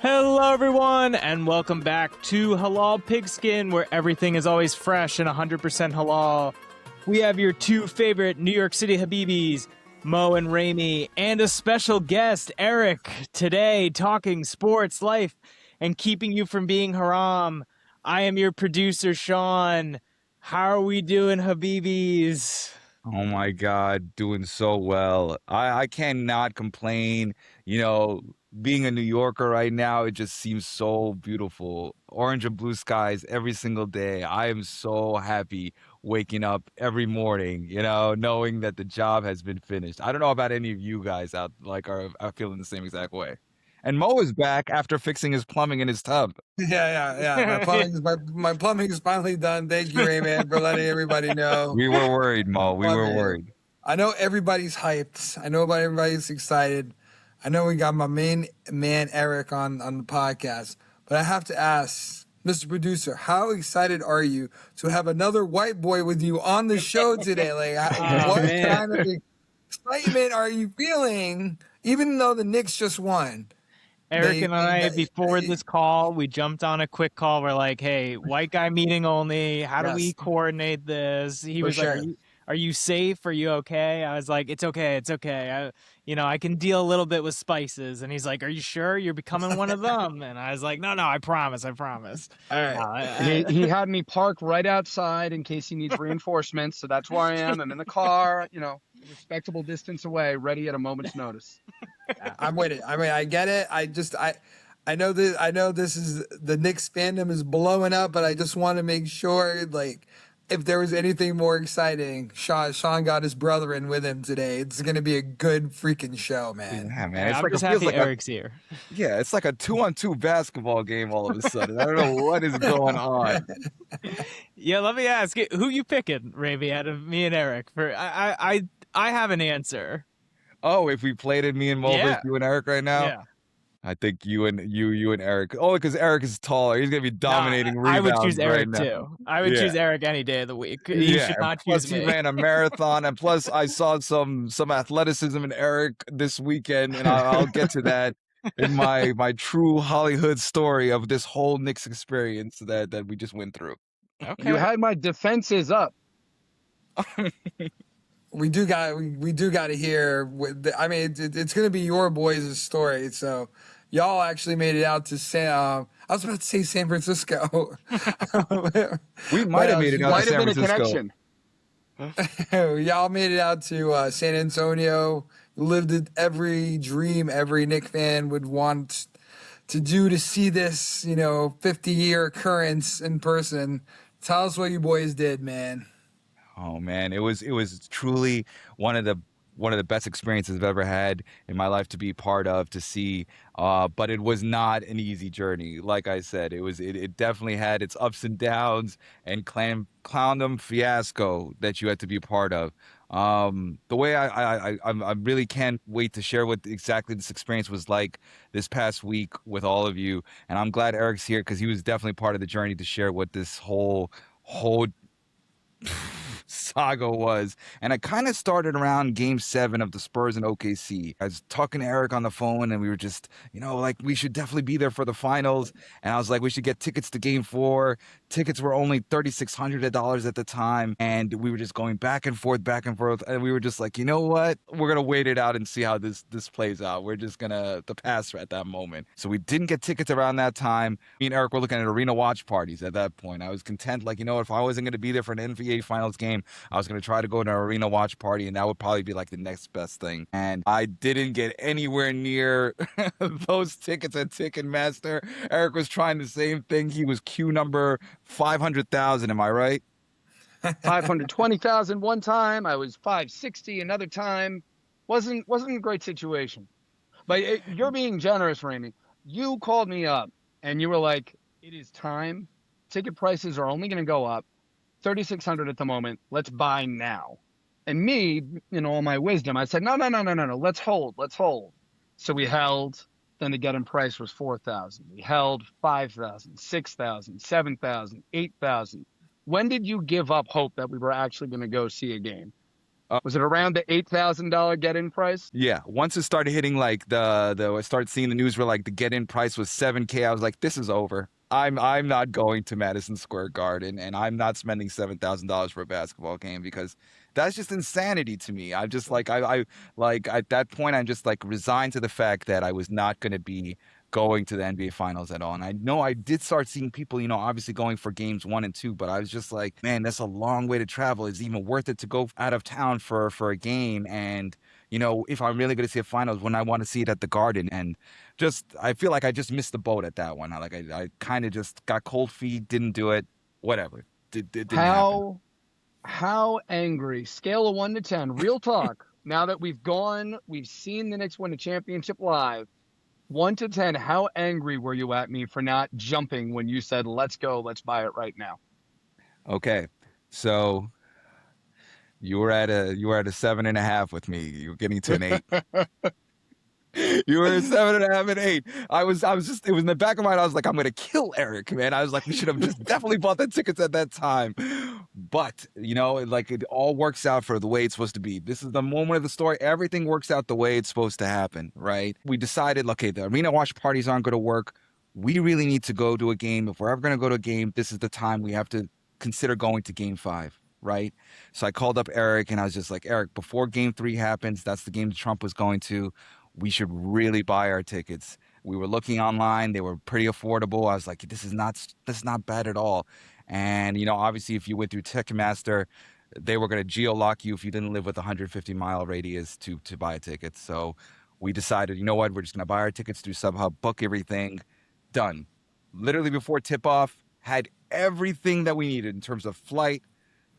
Hello, everyone, and welcome back to Halal Pigskin, where everything is always fresh and 100% halal. We have your two favorite New York City Habibis, Mo and Ramy, and a special guest, Eric, today talking sports, life, and keeping you from being haram. I am your producer, Sean. How are we doing, Habibis? Oh my God, doing so well. I cannot complain. Being a New Yorker right now, it just seems so beautiful. Orange and blue skies every single day. I am so happy waking up every morning, knowing that the job has been finished. I don't know about any of you guys out are feeling the same exact way. And Mo is back after fixing his plumbing in his tub. Yeah. My plumbing is finally done. Thank you, Rayman, for letting everybody know. We were worried, Mo. We were Plumbing. worried. I know everybody's hyped. I know everybody's excited. I know we got my main man Eric on the podcast, but I have to ask, Mr. Producer, how excited are you to have another white boy with you on the show today? What kind of excitement are you feeling? Even though the Knicks just won. Eric and I, before this call, we jumped on a quick call. We're like, hey, white guy meeting only. How do we coordinate this? He was like, are you safe? Are you okay? I was like, it's okay. It's okay. I can deal a little bit with spices. And he's like, are you sure you're becoming one of them? And I was like, no, I promise. All right. He had me park right outside in case he needs reinforcements. So that's where I am. I'm in the car, respectable distance away, ready at a moment's notice. I'm with it. I mean, I get it. I know this is the Knicks fandom is blowing up, but I just want to make sure, if there was anything more exciting, Sean got his brother in with him today. It's going to be a good freaking show, man. Yeah, man. I'm just happy Eric's here. Yeah, it's like a 2-on-2 basketball game all of a sudden. I don't know what is going on. Yeah, let me ask you, who you picking, Ramy, out of me and Eric? I have an answer. Oh, if we played it, me and Mo versus you and Eric right now? Yeah. I think you and Eric. Only because Eric is taller. He's gonna be dominating rebounds. I would choose Eric right too. I would choose Eric any day of the week. You should not choose me. He ran a marathon, and plus I saw some athleticism in Eric this weekend, and I'll get to that in my true Hollywood story of this whole Knicks experience that we just went through. Okay. You had my defenses up. We do got to hear. I mean, it's going to be your boys' story. So y'all actually made it out to I was about to say San Francisco. We might have made it out to San Francisco. Y'all made it out to San Antonio. Lived every dream every Knick fan would want to do to see this, 50-year occurrence in person. Tell us what you boys did, man. Oh man, it was truly one of the best experiences I've ever had in my life to be part of, to see. But it was not an easy journey. Like I said, it definitely had its ups and downs and clowndom fiasco that you had to be part of. The way I really can't wait to share what exactly this experience was like this past week with all of you. And I'm glad Eric's here because he was definitely part of the journey to share what this whole saga was. And it kind of started around game 7 of the Spurs and OKC. I was talking to Eric on the phone and we were just, we should definitely be there for the finals. And I was like, we should get tickets to game 4. Tickets were only $3,600 at the time. And we were just going back and forth. And we were just like, you know what? We're going to wait it out and see how this plays out. We're just going to pass at that moment. So we didn't get tickets around that time. Me and Eric were looking at arena watch parties at that point. I was content, if I wasn't going to be there for an NBA finals game, I was going to try to go to an arena watch party, and that would probably be the next best thing. And I didn't get anywhere near those tickets at Ticketmaster. Eric was trying the same thing. He was queue number 500,000. Am I right? 520,000 one time. I was 560 another time. Wasn't a great situation. But you're being generous, Ramy. You called me up, and you were like, it is time. Ticket prices are only going to go up. $3,600 at the moment. Let's buy now. And me, in all my wisdom, I said, no. Let's hold. So we held. Then the get-in price was $4,000. We held $5,000, $6,000, $7,000, $8,000. When did you give up hope that we were actually going to go see a game? Was it around the $8,000 get-in price? Yeah, once it started hitting like I started seeing the news where like the get-in price was 7K. I was like, this is over. I'm not going to Madison Square Garden, and I'm not spending $7,000 for a basketball game because that's just insanity to me. I'm just like I like at that point I'm just like resigned to the fact that I was not going to be going to the NBA Finals at all. And I know I did start seeing people, obviously going for games 1 and 2, but I was just like, man, that's a long way to travel. Is it even worth it to go out of town for a game? And if I'm really going to see a finals, when I want to see it at the Garden, and I feel like I just missed the boat at that one. I kind of just got cold feet, didn't do it, whatever. It didn't happen. How angry? Scale of 1 to 10. Real talk. Now that we've seen the Knicks win a championship live. 1 to 10. How angry were you at me for not jumping when you said, "Let's go, let's buy it right now"? Okay, so you were at a 7.5 with me. You were getting to an 8. You were a 7.5 and 8. I was just, it was in the back of my mind. I was like, I'm gonna kill Eric, man. I was like, we should have just definitely bought the tickets at that time. But like it all works out for the way it's supposed to be. This is the moment of the story. Everything works out the way it's supposed to happen, right? We decided, okay, the arena watch parties aren't going to work. We really need to go to a game. If we're ever going to go to a game, this is the time we have to consider going to Game 5, right? So I called up Eric and I was just like, Eric, before Game 3 happens, that's the game that Trump was going to. We should really buy our tickets. We were looking online. They were pretty affordable. I was like, this is not bad at all. And, obviously, if you went through Ticketmaster, they were going to geo-lock you if you didn't live with a 150-mile radius to buy a ticket. So we decided, you know what, we're just going to buy our tickets through StubHub, book everything, done. Literally before tip-off, had everything that we needed in terms of flight,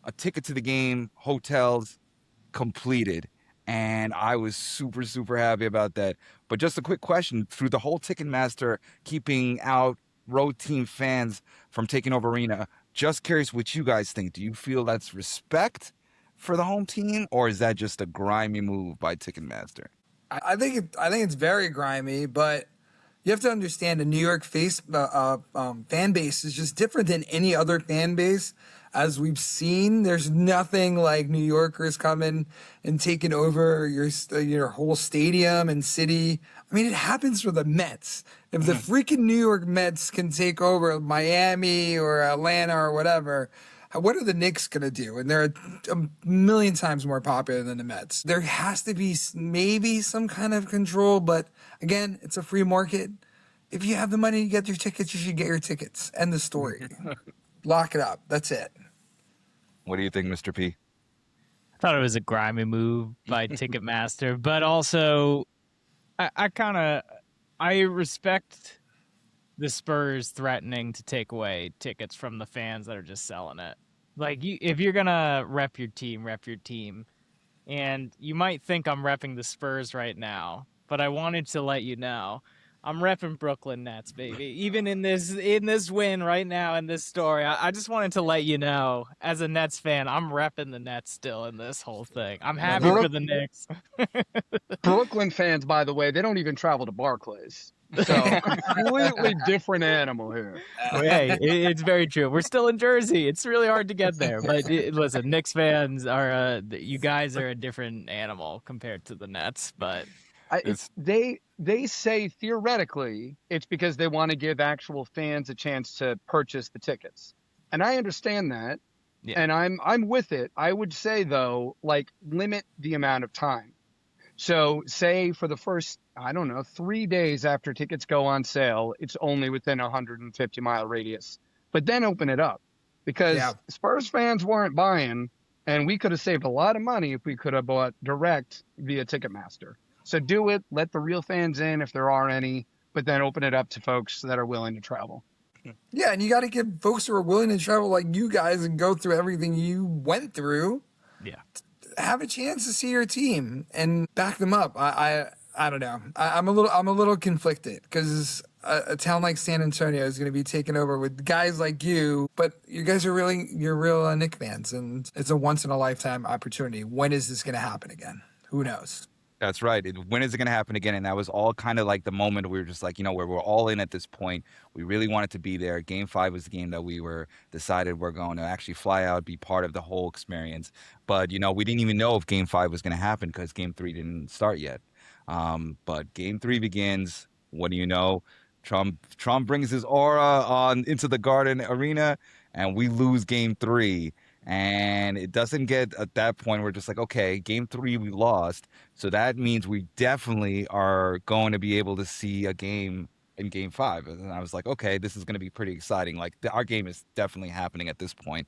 a ticket to the game, hotels, completed. And I was super, super happy about that. But just a quick question, through the whole Ticketmaster keeping out road team fans from taking over arena, just curious what you guys think. Do you feel that's respect for the home team, or is that just a grimy move by Ticketmaster? I think it's very grimy, but you have to understand the New York fan base is just different than any other fan base. As we've seen, there's nothing like New Yorkers coming and taking over your whole stadium and city. I mean, it happens for the Mets. If the freaking New York Mets can take over Miami or Atlanta or whatever, what are the Knicks going to do? And they're a million times more popular than the Mets. There has to be maybe some kind of control, but again, it's a free market. If you have the money to get your tickets, you should get your tickets. End the story. Lock it up. That's it. What do you think, Mr. P? I thought it was a grimy move by Ticketmaster, but also I respect the Spurs threatening to take away tickets from the fans that are just selling it. Like, if you're gonna rep your team. And you might think I'm repping the Spurs right now, but I wanted to let you know I'm repping Brooklyn Nets, baby. Even in this win right now in this story, I just wanted to let you know, as a Nets fan, I'm repping the Nets still in this whole thing. I'm happy for the Knicks. Brooklyn fans, by the way, they don't even travel to Barclays. So completely different animal here. Hey, it's very true. We're still in Jersey. It's really hard to get there. But listen, Knicks fans you guys are a different animal compared to the Nets. But they say theoretically it's because they want to give actual fans a chance to purchase the tickets, and I understand that, and I'm with it. I would say though, like, limit the amount of time. So say for the first, 3 days after tickets go on sale, it's only within a 150-mile radius, but then open it up, because Spurs fans weren't buying, and we could have saved a lot of money if we could have bought direct via Ticketmaster. So do it, let the real fans in if there are any, but then open it up to folks that are willing to travel. Yeah, and you got to give folks who are willing to travel like you guys and go through everything you went through. Yeah, have a chance to see your team and back them up. I don't know. I'm a little conflicted because a town like San Antonio is going to be taken over with guys like you, but you guys are you're real Knick fans, and it's a once in a lifetime opportunity. When is this going to happen again? Who knows? That's right. When is it going to happen again? And that was all kind of like the moment we were just like, where we're all in at this point. We really wanted to be there. Game 5 was the game that we were decided we're going to actually fly out, be part of the whole experience. But, we didn't even know if Game 5 was going to happen because Game 3 didn't start yet. But Game 3 begins. What do you know? Trump brings his aura on into the Garden Arena, and we lose Game 3. And it doesn't get at that point, we're just like, okay, Game 3 we lost. So that means we definitely are going to be able to see a game in Game 5. And I was like, okay, this is going to be pretty exciting. Like our game is definitely happening at this point.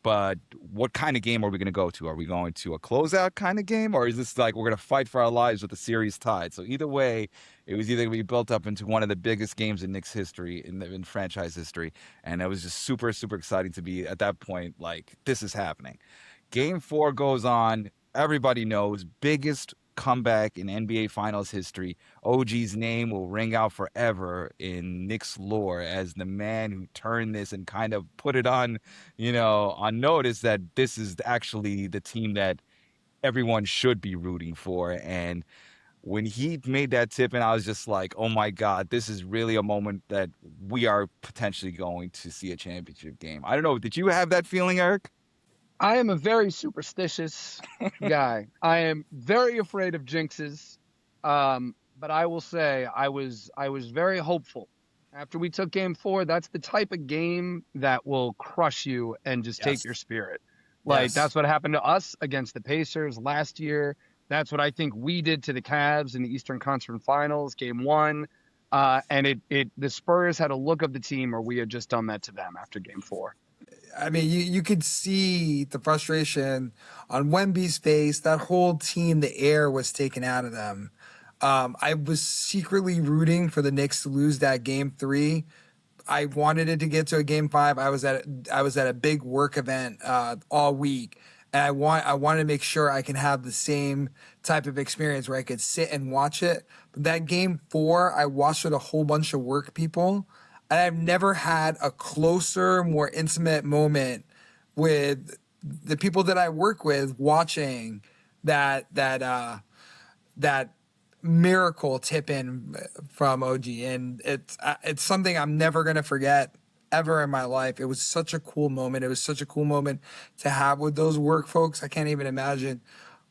But what kind of game are we going to go to? Are we going to a closeout kind of game, or is this like we're going to fight for our lives with the series tied? So either way, it was either going to be built up into one of the biggest games in Knicks history, in franchise history, and it was just super, super exciting to be at that point. Like this is happening. Game 4 goes on. Everybody knows biggest comeback in NBA Finals history. OG's name will ring out forever in Knicks lore as the man who turned this and kind of put it on, on notice that this is actually the team that everyone should be rooting for. And when he made that tip, and I was just like, oh my God, this is really a moment that we are potentially going to see a championship game. I don't know. Did you have that feeling, Eric? I am a very superstitious guy. I am very afraid of jinxes. But I will say I was very hopeful. After we took Game 4, that's the type of game that will crush you and just take your spirit. Like that's what happened to us against the Pacers last year. That's what I think we did to the Cavs in the Eastern Conference Finals, Game 1. And the Spurs had a look of the team, or we had just done that to them after Game 4. I mean, you could see the frustration on Wemby's face. That whole team, the air was taken out of them. I was secretly rooting for the Knicks to lose that Game 3. I wanted it to get to a Game 5. I was at a big work event all week, and I wanted to make sure I can have the same type of experience where I could sit and watch it. But that Game 4, I watched with a whole bunch of work people. And I've never had a closer, more intimate moment with the people that I work with watching that miracle tip in from OG. And it's something I'm never going to forget ever in my life. It was such a cool moment. It was such a cool moment to have with those work folks. I can't even imagine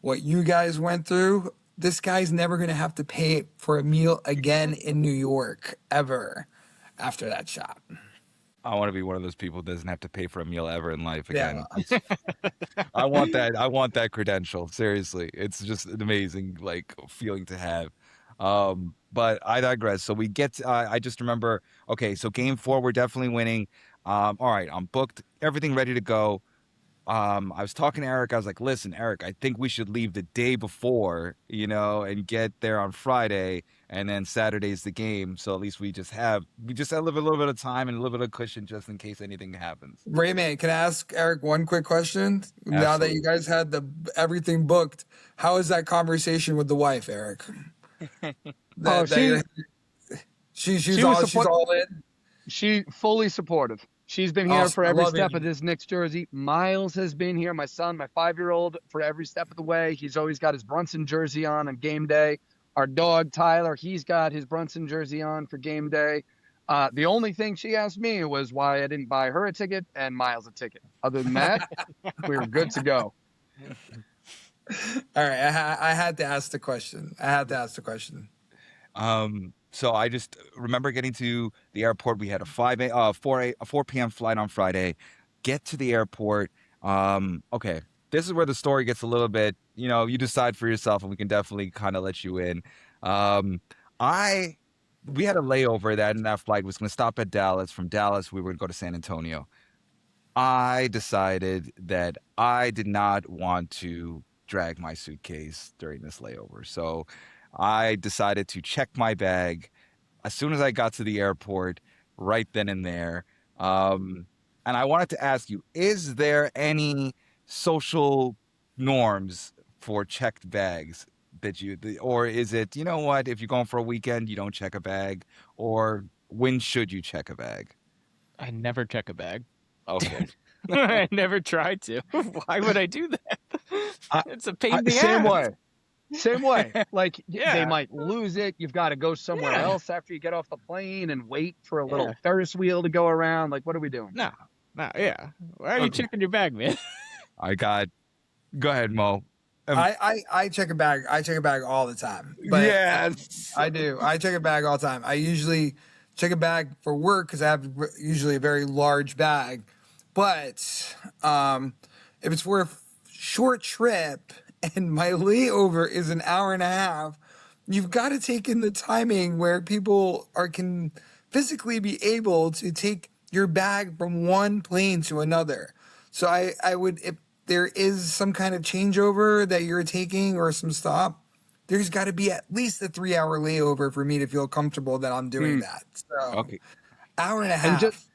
what you guys went through. This guy's never going to have to pay for a meal again in New York ever. After that shot, I want to be one of those people who doesn't have to pay for a meal ever in life again. Yeah. I want that credential. Seriously, it's just an amazing feeling to have. But I digress. So we get. I just remember. Okay, so Game 4, we're definitely winning. All right, I'm booked. Everything ready to go. I was talking to Eric. I was like, listen, Eric, I think we should leave the day before, and get there on Friday, and then Saturday's the game. So at least we just have a little bit of time and a little bit of cushion just in case anything happens. Ramy, can I ask Eric one quick question? Absolutely. Now that you guys had everything booked, how is that conversation with the wife, Eric? She's all in. She's fully supportive. She's been here for every step of this Knicks jersey. Miles has been here, my son, my 5-year-old, for every step of the way. He's always got his Brunson jersey on game day. Our dog, Tyler, he's got his Brunson jersey on for game day. The only thing she asked me was why I didn't buy her a ticket and Miles a ticket. Other than that, we were good to go. All right, I had to ask the question. So I just remember getting to the airport. We had a 4 p.m. flight on Friday. Get to the airport. Okay, this is where the story gets a little bit, you decide for yourself, and we can definitely kind of let you in. We had a layover that flight was going to stop at Dallas. From Dallas, we were going to go to San Antonio. I decided that I did not want to drag my suitcase during this layover. So I decided to check my bag as soon as I got to the airport, right then and there. And I wanted to ask you, is there any social norms for checked bags or is it, if you're going for a weekend, you don't check a bag, or when should you check a bag? I never check a bag. Okay. I never tried to. Why would I do that? It's a pain in the same ass. way. Same way. Like Yeah. they might lose it. You've got to go somewhere Yeah. else after you get off the plane and wait for a Yeah. little Ferris wheel to go around. Like, what are we doing? No, yeah. Why are you Okay. checking your bag, man? Go ahead, Mo. I check a bag. I check a bag all the time. But Yes. I do. I check a bag all the time. I usually check a bag for work because I have usually a very large bag. But if it's for a short trip and my layover is an hour and a half, you've got to take in the timing where people can physically be able to take your bag from one plane to another. So I would, if there is some kind of changeover that you're taking or some stop, there's got to be at least a 3 hour layover for me to feel comfortable that I'm doing that. So Okay. hour and a And half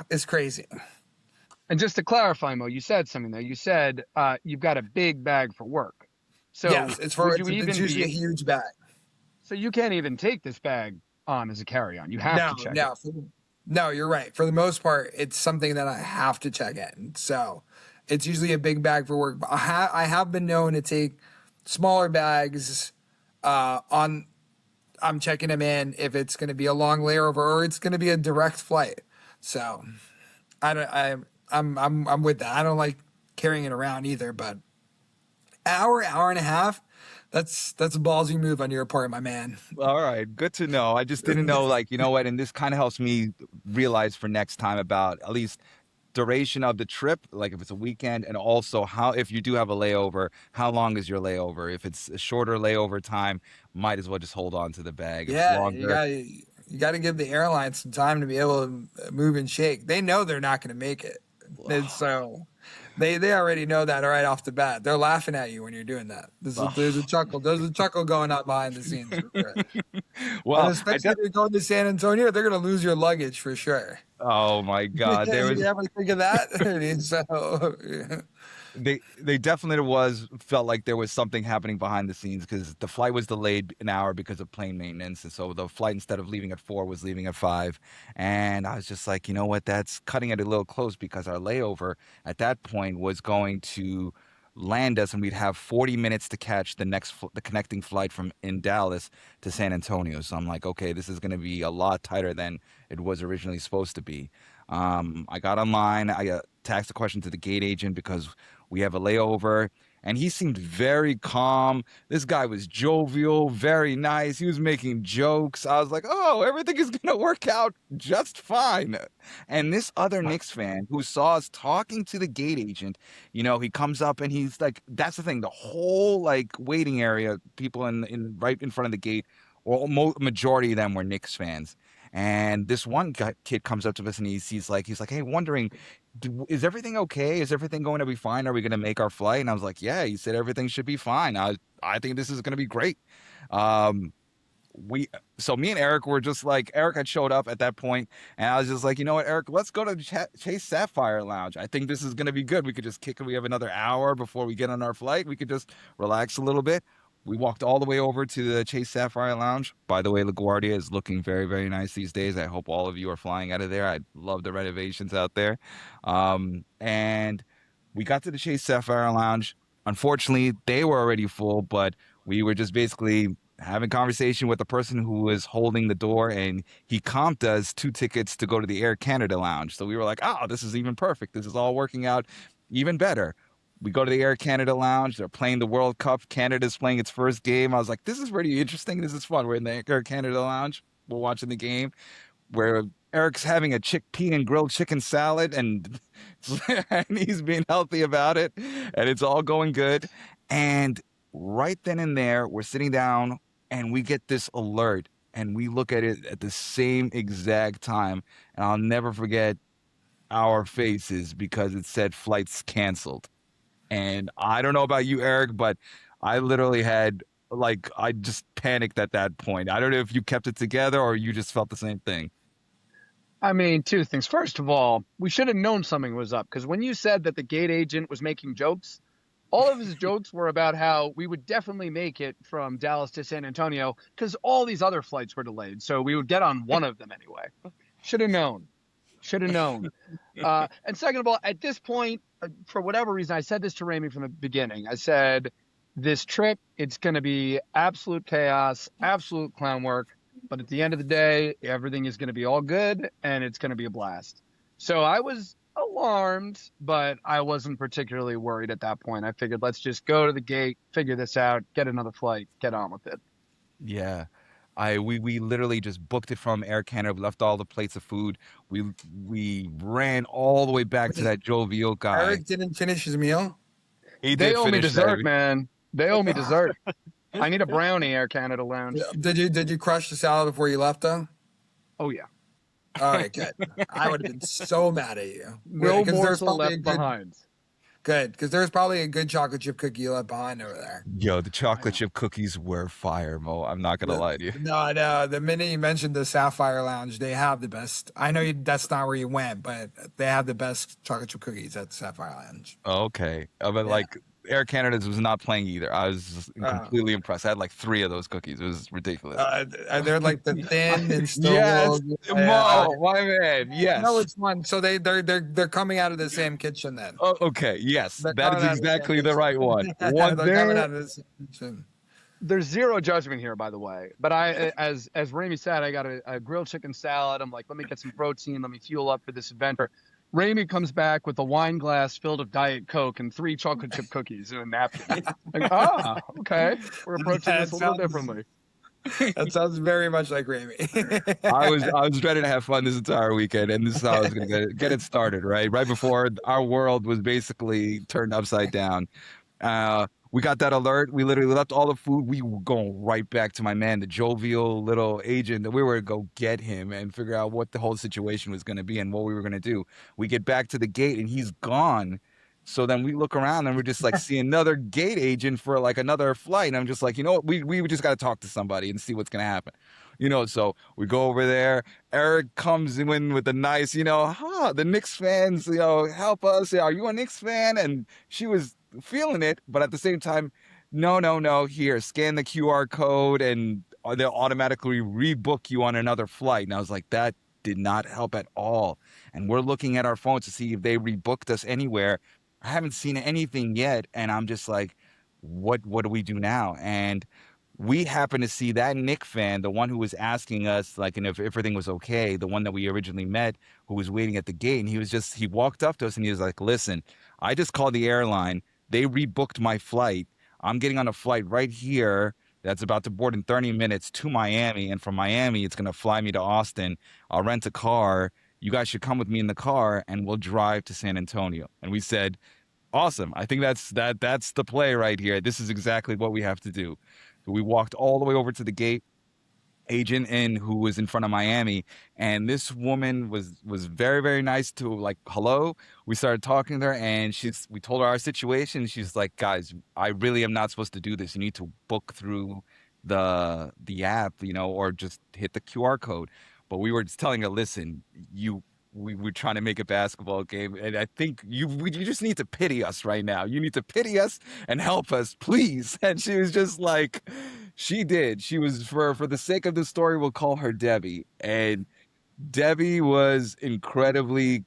is crazy. And just to clarify, Mo, you said something there. You said you've got a big bag for work. So Yes, it's usually a huge bag. So you can't even take this bag on as a carry-on. You have to check it. No, you're right. For the most part, it's something that I have to check in. So it's usually a big bag for work. But I have been known to take smaller bags I'm checking them in if it's going to be a long layover or it's going to be a direct flight. So I'm with that. I don't like carrying it around either, but hour and a half, that's a ballsy move on your part, my man. All right, good to know. I just didn't know, like, you know what, and this kind of helps me realize for next time about at least duration of the trip, like if it's a weekend, and also how, if you do have a layover, how long is your layover? If it's a shorter layover time, might as well just hold on to the bag. If it's Yeah, longer, you got to give the airline some time to be able to move and shake. They know they're not going to make it, and so they already know that right off the bat. They're laughing at you when you're doing that. There's a chuckle. There's a chuckle going on behind the scenes. For sure. well, And especially if you're going to San Antonio, they're going to lose your luggage for sure. oh my God, there was You ever think of that? So, yeah. they definitely felt like there was something happening behind the scenes because the flight was delayed an hour because of plane maintenance, and so the flight, instead of leaving at 4, was leaving at 5. And I was just like, you know what, that's cutting it a little close, because our layover at that point was going to land us and we'd have 40 minutes to catch the connecting flight from in Dallas to San Antonio. So I'm like, okay, this is going to be a lot tighter than it was originally supposed to be. I got online. I taxed a question to the gate agent because we have a layover, and he seemed very calm. This guy was jovial, very nice. He was making jokes. I was like, oh, everything is going to work out just fine. And this other Knicks fan who saw us talking to the gate agent, you know, he comes up and he's like, that's the thing, the whole like waiting area, people in right in front of the gate, or majority of them were Knicks fans. And this one kid comes up to us and he's like, hey, wondering, is everything okay? Is everything going to be fine? Are we going to make our flight? And I was like, yeah. He said everything should be fine. I think this is going to be great. So me and Eric were just like, Eric had showed up at that point, and I was just like, you know what, Eric, let's go to Chase Sapphire Lounge. I think this is going to be good. We could just kick it. We have another hour before we get on our flight. We could just relax a little bit. We walked all the way over to the Chase Sapphire Lounge. By the way, LaGuardia is looking very, very nice these days. I hope all of you are flying out of there. I love the renovations out there. And we got to the Chase Sapphire Lounge. Unfortunately, they were already full, but we were just basically having conversation with the person who was holding the door, and he comped us 2 tickets to go to the Air Canada Lounge. So we were like, oh, this is even perfect. This is all working out even better. We go to the Air Canada Lounge. They're playing the World Cup. Canada's playing its first game. I was like, this is pretty interesting. This is fun. We're in the Air Canada Lounge. We're watching the game where Eric's having a chickpea and grilled chicken salad, and he's being healthy about it, and it's all going good. And right then and there, we're sitting down, and we get this alert, and we look at it at the same exact time, and I'll never forget our faces because it said flights canceled. And I don't know about you, Eric, but I literally I just panicked at that point. I don't know if you kept it together or you just felt the same thing. I mean, 2 things. First of all, we should have known something was up, because when you said that the gate agent was making jokes, all of his jokes were about how we would definitely make it from Dallas to San Antonio because all these other flights were delayed. So we would get on one of them anyway. Should have known. Should have known. And second of all, at this point, for whatever reason, I said this to Ramy from the beginning. I said, this trip, it's going to be absolute chaos, absolute clown work. But at the end of the day, everything is going to be all good and it's going to be a blast. So I was alarmed, but I wasn't particularly worried at that point. I figured, let's just go to the gate, figure this out, get another flight, get on with it. Yeah. We literally just booked it from Air Canada. We left all the plates of food. We ran all the way back to that jovial guy. Eric didn't finish his meal. He They did owe me finish dessert, that. man. They owe me dessert. I need a brownie, Air Canada Lounge. Did you crush the salad before you left though? Oh, yeah. All right, good. I would have been so mad at you. No 'Cause there's morsel probably a left good- behind. Good, because there's probably a good chocolate chip cookie you left behind over there. Yo, the chocolate chip cookies were fire, Mo. I'm not gonna lie to you. No, no. The minute you mentioned the Sapphire Lounge, they have the best. I know that's not where you went, but they have the best chocolate chip cookies at the Sapphire Lounge. Okay, but Yeah. like Air Canada's was not playing either. I was completely impressed. I had like 3 of those cookies. It was ridiculous. They're like the thin and still. Yes, Yeah. Mo, my man. Yes. No, it's one. So they're coming out of the same kitchen then. Oh, okay. Yes, They're that coming is out of the exactly same the right one. kitchen. One They're coming there. out of the same kitchen. There's zero judgment here, by the way. But as Ramy said, I got a grilled chicken salad. I'm like, let me get some protein. Let me fuel up for this adventure. Ramy comes back with a wine glass filled of Diet Coke and 3 chocolate chip cookies and a napkin. Like, okay. We're approaching this a little differently. That sounds very much like Ramy. I was ready to have fun this entire weekend, and this is how I was gonna get it started. Right before our world was basically turned upside down. We got that alert. We literally left all the food. We were going right back to my man, the jovial little agent, that we were to go get him and figure out what the whole situation was going to be and what we were going to do. We get back to the gate and he's gone. So then we look around and we're just like see another gate agent for like another flight. And I'm just like, you know what? We just got to talk to somebody and see what's going to happen. So we go over there. Eric comes in with a nice, the Knicks fans, help us. Are you a Knicks fan? And she was feeling it, but at the same time, no, here, scan the QR code and they'll automatically rebook you on another flight. And I was like, that did not help at all. And we're looking at our phones to see if they rebooked us anywhere. I haven't seen anything yet. And I'm just like, what do we do now? And we happened to see that Knick fan, the one who was asking us, like, and if everything was okay, the one that we originally met, who was waiting at the gate. And he walked up to us and he was like, listen, I just called the airline. They rebooked my flight. I'm getting on a flight right here that's about to board in 30 minutes to Miami. And from Miami, it's going to fly me to Austin. I'll rent a car. You guys should come with me in the car and we'll drive to San Antonio. And we said, awesome. I think that's the play right here. This is exactly what we have to do. So we walked all the way over to the gate. Agent who was in front of Miami, and this woman was very, very nice to, like, hello. We started talking to her and we told her our situation. She's like, guys, I really am not supposed to do this. You need to book through the app, or just hit the QR code. But we were just telling her, listen, we were trying to make a basketball game, and I think you just need to pity us right now. You need to pity us and help us, please. And she was just like, she did. She was, for the sake of the story, we'll call her Debbie. And Debbie was incredibly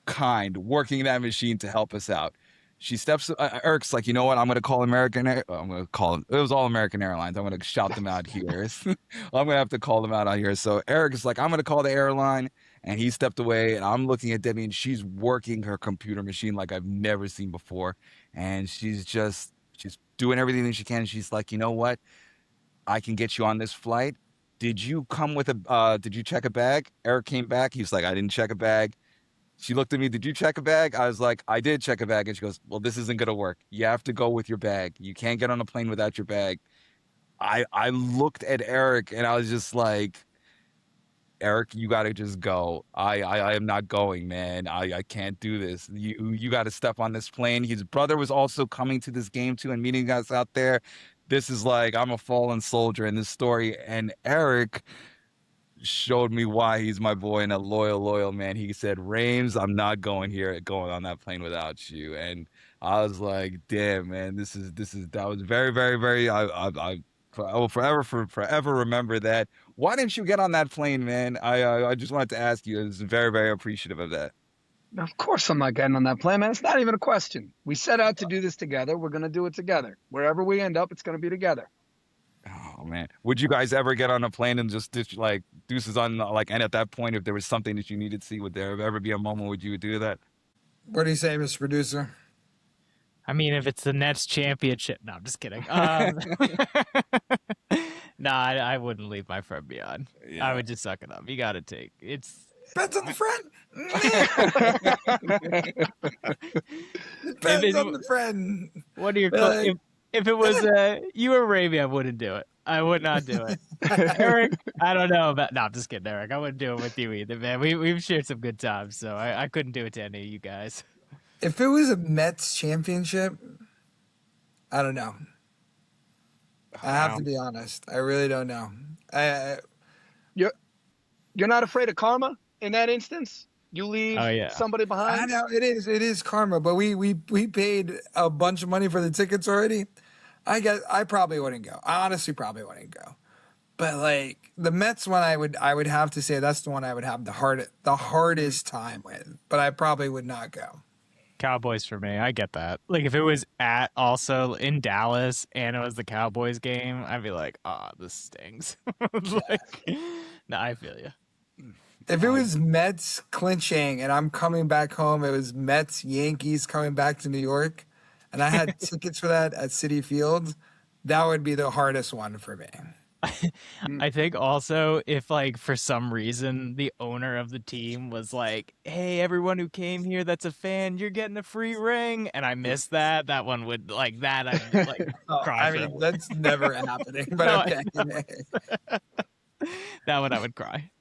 kind, working that machine to help us out. She steps. Eric's like, you know what? I'm going to call American. I'm going to call it. It was all American Airlines. I'm going to shout them out here. I'm going to have to call them out on here. So Eric is like, I'm going to call the airline, and he stepped away. And I'm looking at Debbie, and she's working her computer machine like I've never seen before. And she's doing everything that she can. She's like, you know what? I can get you on this flight. Did you come with did you check a bag? Eric came back. He was like, I didn't check a bag. She looked at me, did you check a bag? I was like, I did check a bag. And she goes, well, this isn't going to work. You have to go with your bag. You can't get on a plane without your bag. I looked at Eric and I was just like, Eric, you got to just go. I am not going, man. I can't do this. You got to step on this plane. His brother was also coming to this game too and meeting us out there. This is like, I'm a fallen soldier in this story. And Eric showed me why he's my boy and a loyal man. He said, Rames, I'm not going on that plane without you. And I was like, damn, man, that was very, very, very, I will forever remember that. Why didn't you get on that plane, man? I just wanted to ask you. I was very, very appreciative of that. Of course I'm not getting on that plane, man. It's not even a question. We set out to do this together. We're going to do it together. Wherever we end up, it's going to be together. Oh man, would you guys ever get on a plane and just ditch, like deuces on like? And at that point, if there was something that you needed to see, would there ever be a moment would you do that? What do you say, Mr. Producer? I mean, if it's the Nets championship, no, I'm just kidding. No, I wouldn't leave my friend beyond. I would just suck it up. You got to take it's. Depends on the friend. If Depends on the friend. What are your Like- if it was you or Ramy, I wouldn't do it. I would not do it. Eric, I don't know about. No, I'm just kidding, Eric. I wouldn't do it with you either, man. We've shared some good times, so I couldn't do it to any of you guys. If it was a Mets championship, I don't know. I have to be honest. I really don't know. You're not afraid of karma in that instance? You leave Oh, yeah. somebody behind? I know it is karma, but we paid a bunch of money for the tickets already. I guess I probably wouldn't go. I honestly probably wouldn't go. But like the Mets one, I would have to say that's the one I would have the hardest time with. But I probably would not go. Cowboys for me. I get that. Like if it was at also in Dallas and it was the Cowboys game, I'd be like, "Ah, this stings." Like, no, I feel you. If it was Mets clinching and I'm coming back home, it was Mets Yankees coming back to New York, and I had tickets for that at Citi Field, that would be the hardest one for me. I think also if like for some reason the owner of the team was like, "Hey, everyone who came here that's a fan, you're getting a free ring," and I missed that, that one would like that I'd like cry. I for mean, that. that's never happening, but No, okay. That one I would cry.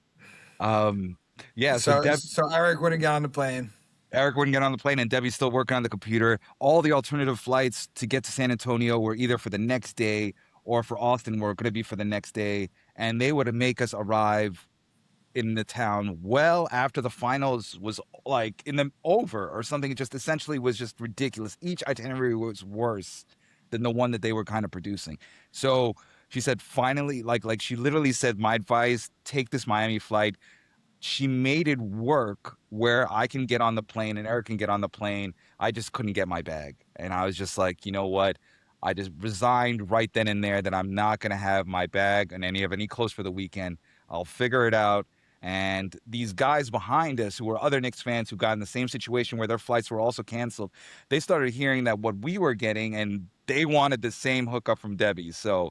Yeah. So So Eric wouldn't get on the plane. Eric wouldn't get on the plane, and Debbie's still working on the computer. All the alternative flights to get to San Antonio were either for the next day or for Austin were going to be for the next day, and they would make us arrive in the town well after the finals was like in the over or something. It just essentially was just ridiculous. Each itinerary was worse than the one that they were kind of producing. So she said, finally, like she literally said, my advice, take this Miami flight. She made it work where I can get on the plane and Eric can get on the plane. I just couldn't get my bag. And I was just like, you know what? I just resigned right then and there that I'm not going to have my bag and any clothes for the weekend. I'll figure it out. And these guys behind us who were other Knicks fans who got in the same situation where their flights were also canceled, they started hearing that what we were getting and they wanted the same hookup from Debbie. So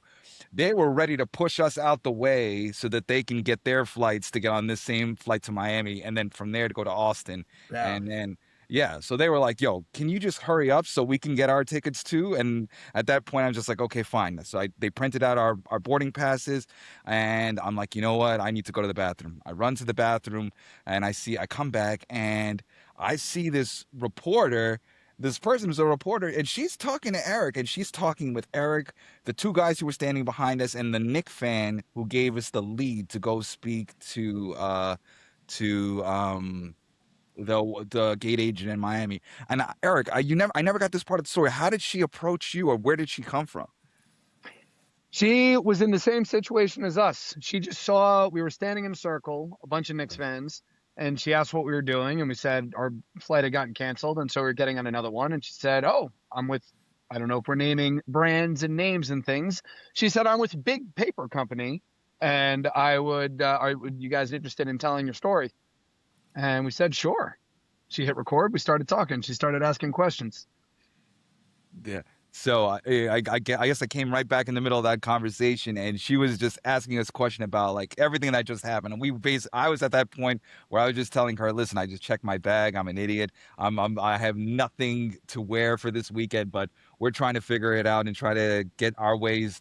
they were ready to push us out the way so that they can get their flights to get on this same flight to Miami and then from there to go to Austin. Yeah. And then, yeah, so they were like, yo, can you just hurry up so we can get our tickets too? And at that point, I'm just like, okay, fine. So they printed out our boarding passes and I'm like, you know what? I need to go to the bathroom. I run to the bathroom and I come back and I see this reporter. This person is a reporter, and she's talking to Eric, and she's talking with Eric, the two guys who were standing behind us, and the Knick fan who gave us the lead to go speak to the gate agent in Miami. And Eric, I never got this part of the story. How did she approach you, or where did she come from? She was in the same situation as us. She just saw we were standing in a circle, a bunch of Knicks fans, and she asked what we were doing, and we said our flight had gotten canceled, and so we were getting on another one. And she said, "Oh, I'm with, I don't know if we're naming brands and names and things." She said, "I'm with Big Paper Company, and are you guys interested in telling your story?" And we said, "Sure." She hit record. We started talking. She started asking questions. Yeah. So I guess I came right back in the middle of that conversation, and she was just asking us a question about like everything that just happened. And I was at that point where I was just telling her, "Listen, I just checked my bag. I'm an idiot. I have nothing to wear for this weekend, but we're trying to figure it out and try to get our way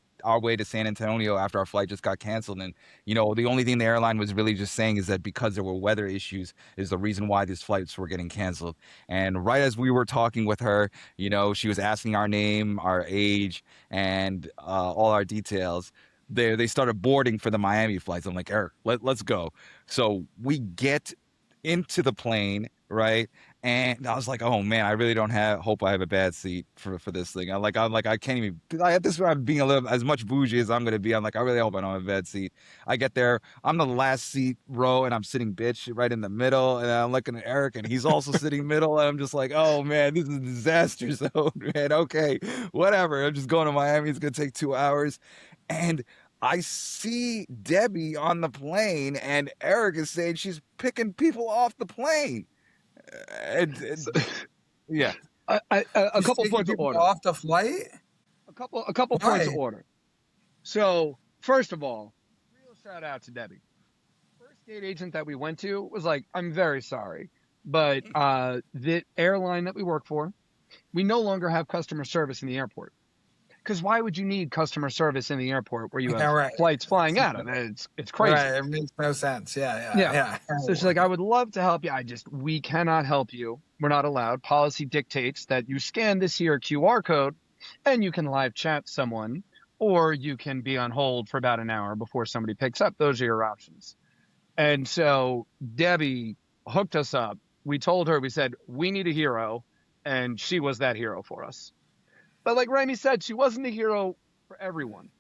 to San Antonio after our flight just got canceled." And you know, the only thing the airline was really just saying is that because there were weather issues is the reason why these flights were getting canceled. And right as we were talking with her, you know, she was asking our name, our age, and all our details. They started boarding for the Miami flights. I'm like, Eric, let's go. So we get into the plane, right? And I was like, oh man, I really don't hope I have a bad seat for this thing. I'm like, I can't even. At this point, I'm being a little as much bougie as I'm gonna be. I'm like, I really hope I don't have a bad seat. I get there, I'm the last seat row, and I'm sitting bitch right in the middle, and I'm looking at Eric, and he's also sitting middle, and I'm just like, oh man, this is a disaster zone, man. Okay, whatever. I'm just going to Miami. It's gonna take 2 hours, and I see Debbie on the plane, and Eric is saying she's picking people off the plane. So, Yeah. a He's couple taking points of people order. off the flight. A couple points of Why? order. So first of all, real shout out to Debbie. First gate agent that we went to was like, I'm very sorry, but the airline that we work for, we no longer have customer service in the airport. Because why would you need customer service in the airport where you Yeah, have right. flights flying out of it? It's crazy. Right. It makes no sense. Yeah, Yeah. yeah. So she's like, I would love to help you. We cannot help you. We're not allowed. Policy dictates that you scan this here QR code and you can live chat someone, or you can be on hold for about an hour before somebody picks up. Those are your options. And so Debbie hooked us up. We told her, we said, we need a hero. And she was that hero for us. But like Ramy said, she wasn't a hero for everyone.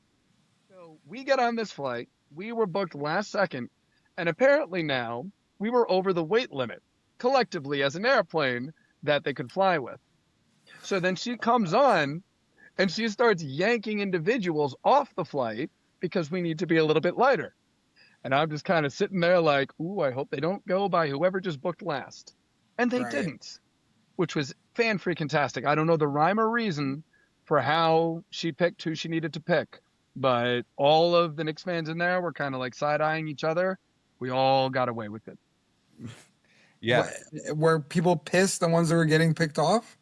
So we get on this flight. We were booked last second. And apparently now we were over the weight limit collectively as an airplane that they could fly with. So then she comes on and she starts yanking individuals off the flight because we need to be a little bit lighter. And I'm just kind of sitting there like, ooh, I hope they don't go by whoever just booked last. And they Right. didn't, which was fan-freaking-tastic. I don't know the rhyme or reason for how she picked who she needed to pick, but all of the Knicks fans in there were kind of like side-eyeing each other. We all got away with it. Yeah. Were people pissed, the ones that were getting picked off?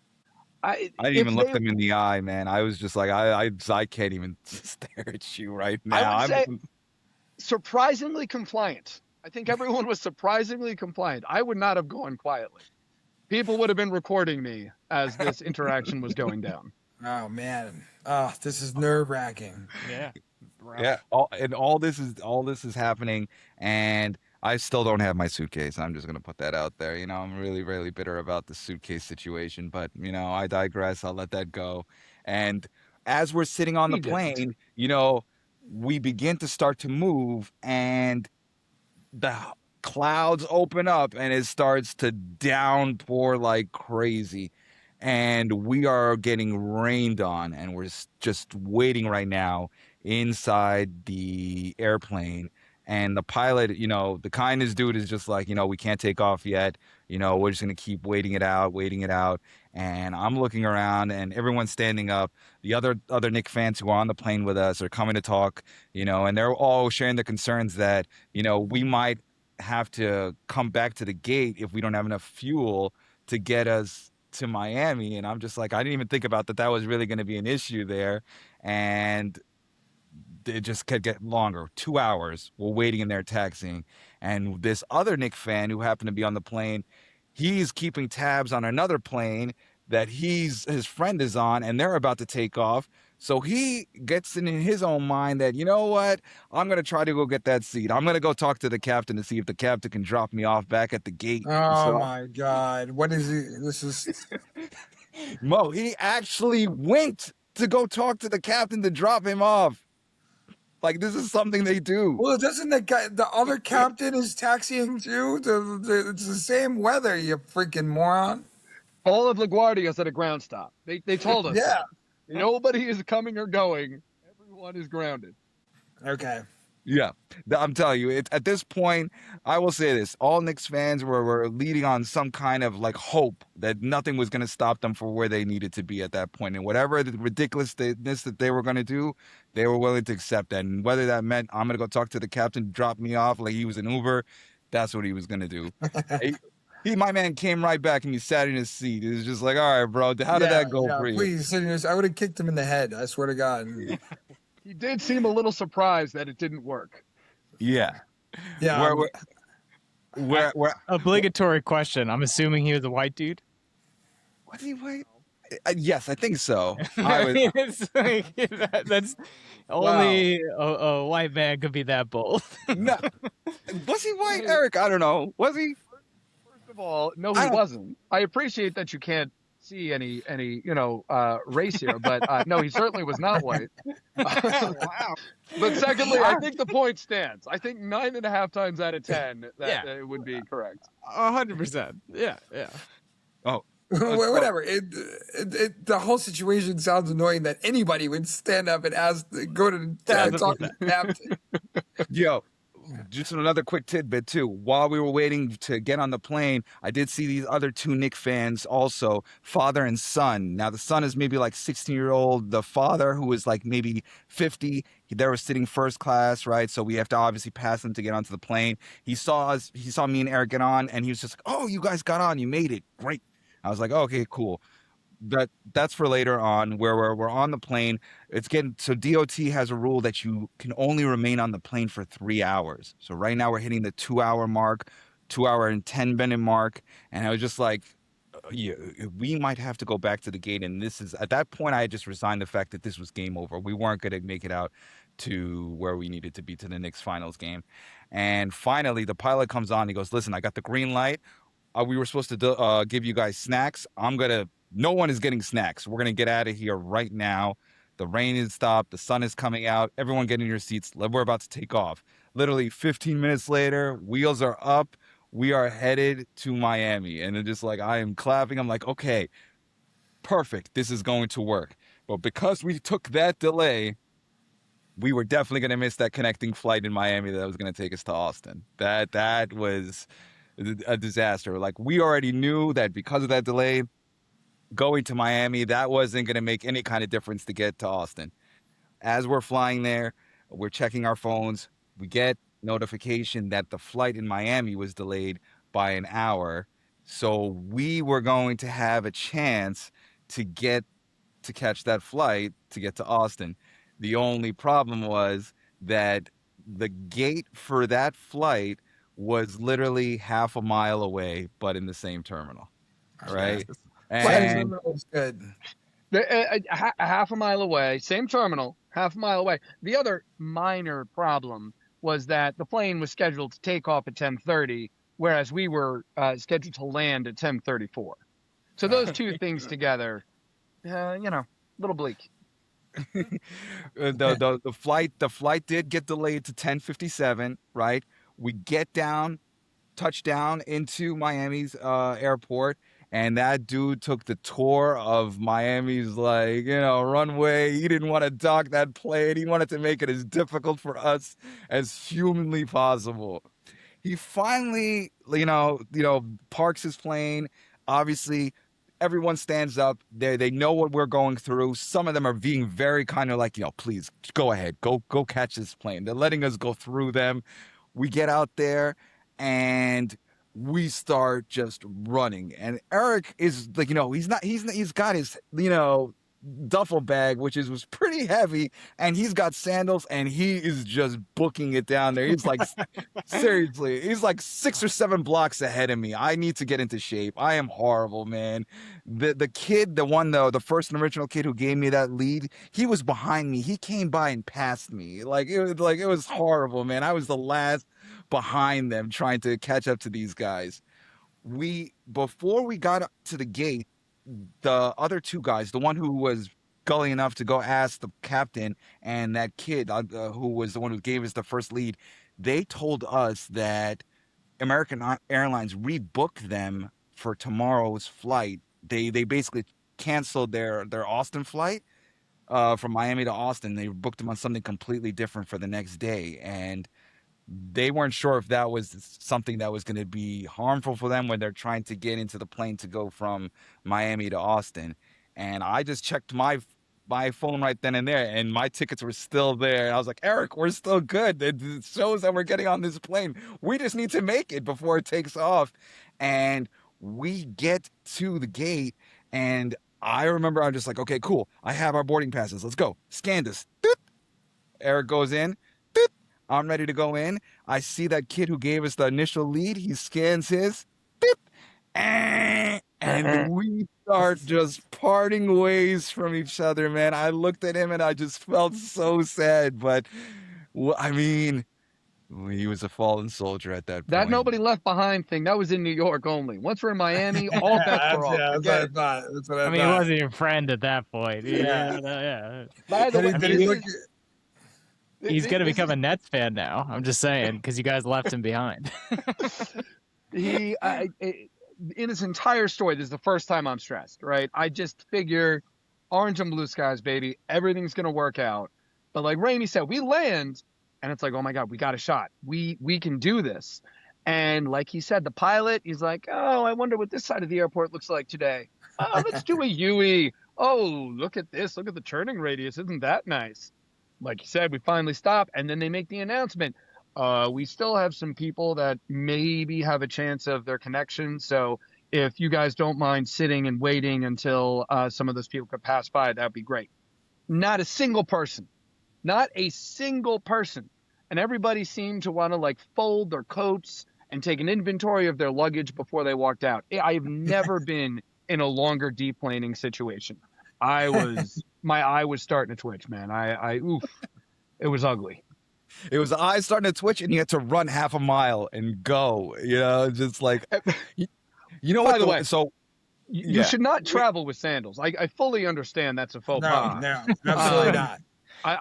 I didn't even look them in the eye, man. I was just like, I can't even stare at you right now. I would say surprisingly compliant. I think everyone was surprisingly compliant. I would not have gone quietly. People would have been recording me as this interaction was going down. Oh man. Oh, this is nerve-wracking. Yeah. Yeah. All this is happening, and I still don't have my suitcase. I'm just gonna put that out there. You know, I'm really, really bitter about the suitcase situation, but you know, I digress. I'll let that go. And as we're sitting on the He didn't. plane, you know, we begin to start to move, and the clouds open up, and it starts to downpour like crazy. And we are getting rained on, and we're just waiting right now inside the airplane. And the pilot, you know, the kindest dude is just like, you know, we can't take off yet. You know, we're just going to keep waiting it out, waiting it out. And I'm looking around, and everyone's standing up. The other Knick fans who are on the plane with us are coming to talk, you know, and they're all sharing the concerns that, you know, we might have to come back to the gate if we don't have enough fuel to get us to Miami. And I'm just like, I didn't even think about that was really going to be an issue there. And it just could get longer. 2 hours. We're waiting in there taxiing. And this other Knick fan who happened to be on the plane, he's keeping tabs on another plane that his friend is on, and they're about to take off. So he gets in his own mind that, you know what, I'm going to try to go get that seat. I'm going to go talk to the captain to see if the captain can drop me off back at the gate. Oh my God. What is it? This is Mo, he actually went to go talk to the captain to drop him off. Like, this is something they do. well, doesn't the other captain is taxiing too? It's the same weather, you freaking moron. All of LaGuardia's at a ground stop. They told us. Yeah. Nobody is coming or going. Everyone is grounded. Okay. Yeah, I'm telling you, at this point, I will say this: all Knicks fans were leading on some kind of like hope that nothing was going to stop them for where they needed to be at that point, and whatever the ridiculousness that they were going to do, they were willing to accept that. And whether that meant I'm going to go talk to the captain, drop me off like he was an Uber, that's what he was going to do. My man came right back and he sat in his seat. He was just like, "All right, bro, how did that go for you?" Please, I would have kicked him in the head. I swear to God. He did seem a little surprised that it didn't work. Yeah. Yeah. Where Obligatory question. I'm assuming he was a white dude. was he white? Yes, I think so. I mean, it's like, that's only a white man could be that bold. No. Was he white, Eric? I don't know. Was he? First of all, no, I he don't. wasn't. I appreciate that you can't see any race here, but no, he certainly was not white. Wow. But secondly, I I, think the point stands. I think 9.5 times out of 10 that Yeah. it would be correct. 100%. Yeah. oh, so Whatever. The whole situation sounds annoying that anybody would stand up and go to talk to 1,000%. the captain. yo, just another quick tidbit too. While we were waiting to get on the plane, I did see these other two Knick fans also, father and son. Now the son is maybe like 16-year-old. The father, who was like maybe 50, they were sitting first class, right? So we have to obviously pass them to get onto the plane. He saw us, he saw me and Eric get on, and he was just like, "Oh, you guys got on, you made it, great." I was like, oh, "Okay, cool." That's for later on where we're on the plane. It's getting so DOT has a rule that you can only remain on the plane for 3 hours. So right now we're hitting the 2 hour mark, 2 hour and 10 minute mark. And I was just like, yeah, we might have to go back to the gate. And this is at that point, I had just resigned the fact that this was game over. We weren't going to make it out to where we needed to be to the Knicks finals game. And finally, the pilot comes on. He goes, "Listen, I got the green light. We were supposed to give you guys snacks. No one is getting snacks. We're gonna get out of here right now. The rain is stopped. The sun is coming out. Everyone get in your seats. We're about to take off." Literally 15 minutes later, wheels are up. We are headed to Miami. And they're just like, I am clapping. I'm like, okay, perfect. This is going to work. But because we took that delay, we were definitely going to miss that connecting flight in Miami that was going to take us to Austin. That was a disaster. Like, we already knew that because of that delay, going to Miami, that wasn't going to make any kind of difference to get to Austin. As we're flying there, we're checking our phones. We get notification that the flight in Miami was delayed by an hour. So we were going to have a chance to catch that flight to get to Austin. The only problem was that the gate for that flight was literally half a mile away, but in the same terminal, right? Flight And terminal is good. Half a mile away, same terminal, half a mile away. The other minor problem was that the plane was scheduled to take off at 10:30, whereas we were scheduled to land at 10:34. So those two things together, a little bleak. the flight did get delayed to 10:57, right? We get touchdown into Miami's airport, and that dude took the tour of Miami's runway. He didn't want to dock that plane. He wanted to make it as difficult for us as humanly possible. He finally, parks his plane. Obviously, everyone stands up. They know what we're going through. Some of them are being very kind of like, please go ahead, go catch this plane. They're letting us go through them. We get out there and we start just running. And Eric is like, he's got his, duffel bag, which was pretty heavy, and he's got sandals, and he is just booking it down there. He's like, seriously, he's like 6 or 7 blocks ahead of me. I need to get into shape. I am horrible, man. The kid, the first and original kid who gave me that lead, he was behind me. He came by and passed me. It was horrible, man. I was the last behind them trying to catch up to these guys. Before we got to the gate, the other two guys, the one who was gully enough to go ask the captain, and that kid who was the one who gave us the first lead, they told us that American Airlines rebooked them for tomorrow's flight. They basically canceled their Austin flight from Miami to Austin. They booked them on something completely different for the next day, and they weren't sure if that was something that was going to be harmful for them when they're trying to get into the plane to go from Miami to Austin. And I just checked my phone right then and there, and my tickets were still there. And I was like, Eric, we're still good. It shows that we're getting on this plane. We just need to make it before it takes off. And we get to the gate, and I remember I'm just like, okay, cool. I have our boarding passes. Let's go. Scan this. Doot. Eric goes in. Doot. I'm ready to go in. I see that kid who gave us the initial lead. He scans his. Beep. And we start just parting ways from each other, man. I looked at him and I just felt so sad. But, I mean, He was a fallen soldier at that That point. nobody left behind thing, that was in New York only. Once we're in Miami, all bets were off. That's what Forget I it. thought. That's what I I mean, he thought. wasn't your friend at that point. Yeah. Yeah. By the way, Did he this look? is, He's going to this become is a Nets fan now. I'm just saying, because you guys left him behind. in his entire story, this is the first time I'm stressed, right? I just figure orange and blue skies, baby. Everything's gonna work out. But like Ramy said, we land, and it's like, oh my god, we got a shot. We can do this. And like he said, the pilot, he's like, oh, I wonder what this side of the airport looks like today. Oh, let's do a UE. Oh, look at this. Look at the turning radius. Isn't that nice? Like you said, we finally stop, and then they make the announcement. We still have some people that maybe have a chance of their connection. So if you guys don't mind sitting and waiting until some of those people could pass by, that'd be great. Not a single person, not a single person. And everybody seemed to want to like fold their coats and take an inventory of their luggage before they walked out. I've never been in a longer deplaning situation. My eye was starting to twitch, man. Oof, it was ugly. It was eyes starting to twitch, and you had to run half a mile and go. Just like you know. By what the way, so you should not travel with sandals. I fully understand that's a faux pas. No, absolutely not.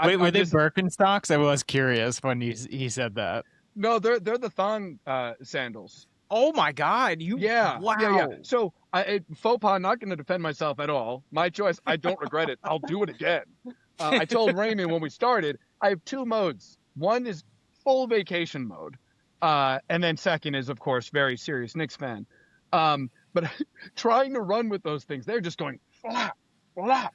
Wait, were they just, Birkenstocks? I was curious when he said that. No, they're the thong sandals. Oh my God! Yeah. So faux pas. Not going to defend myself at all. My choice. I don't regret it. I'll do it again. I told Ramy when we started, I have two modes. One is full vacation mode, and then second is, of course, very serious Knicks fan. But trying to run with those things, they're just going flap, flap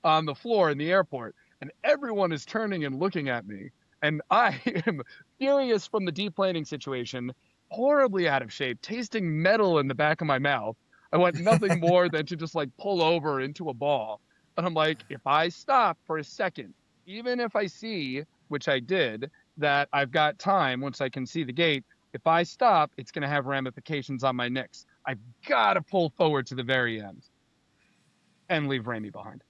on the floor in the airport, and everyone is turning and looking at me, and I am furious from the deplaning situation, horribly out of shape, tasting metal in the back of my mouth. I want nothing more than to just like pull over into a ball. And I'm like, if I stop for a second, even if I see, which I did, that I've got time once I can see the gate, if I stop, it's going to have ramifications on my Knicks. I've got to pull forward to the very end and leave Ramy behind.